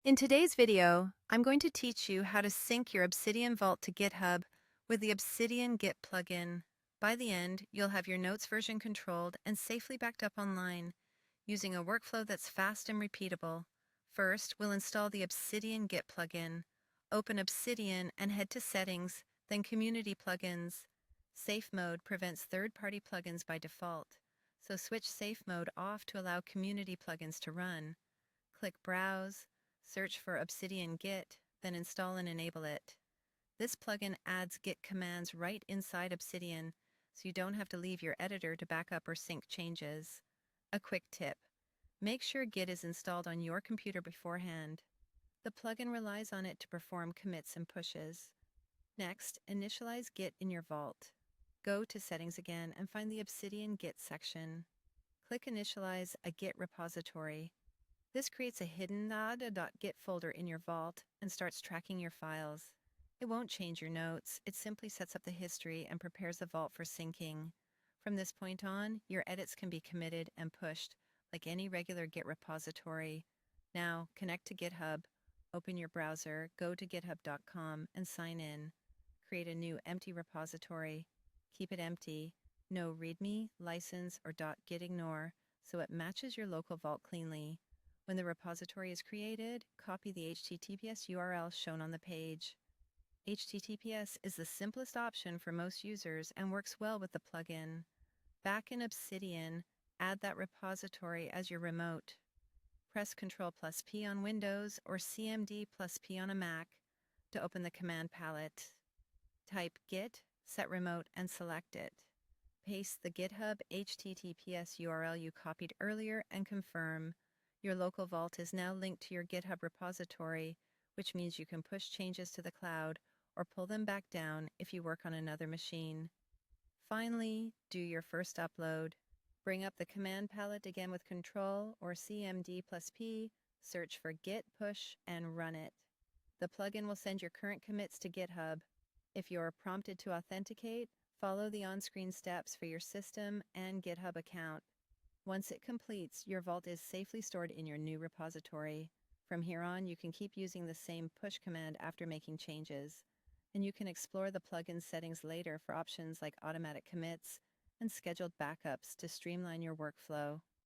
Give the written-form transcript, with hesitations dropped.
In today's video, I'm going to teach you how to sync your Obsidian Vault to GitHub with the Obsidian Git plugin. By the end, you'll have your notes version controlled and safely backed up online using a workflow that's fast and repeatable. First, we'll install the Obsidian Git plugin. Open Obsidian and head to Settings, then Community Plugins. Safe Mode prevents third-party plugins by default, so switch Safe Mode off to allow community plugins to run. Click Browse, search for Obsidian Git, then install and enable it. This plugin adds Git commands right inside Obsidian, so you don't have to leave your editor to back up or sync changes. A quick tip: make sure Git is installed on your computer beforehand. The plugin relies on it to perform commits and pushes. Next, initialize Git in your vault. Go to Settings again and find the Obsidian Git section. Click Initialize a Git repository. This creates a hidden node.git folder in your vault and starts tracking your files. It won't change your notes, it simply sets up the history and prepares the vault for syncing. From this point on, your edits can be committed and pushed like any regular Git repository. Now, connect to GitHub, open your browser, go to github.com and sign in. Create a new empty repository. Keep it empty, no readme, license, or .gitignore, so it matches your local vault cleanly. When the repository is created, copy the HTTPS URL shown on the page. HTTPS is the simplest option for most users and works well with the plugin. Back in Obsidian, add that repository as your remote. Press Ctrl+P on Windows or CMD+P on a Mac to open the command palette. Type git, set remote, and select it. Paste the GitHub HTTPS URL you copied earlier and confirm. Your local vault is now linked to your GitHub repository, which means you can push changes to the cloud or pull them back down if you work on another machine. Finally, do your first upload. Bring up the command palette again with Ctrl or CMD+P, search for git push, and run it. The plugin will send your current commits to GitHub. If you're prompted to authenticate, follow the on-screen steps for your system and GitHub account. Once it completes, your vault is safely stored in your new repository. From here on, you can keep using the same push command after making changes, and you can explore the plugin settings later for options like automatic commits and scheduled backups to streamline your workflow.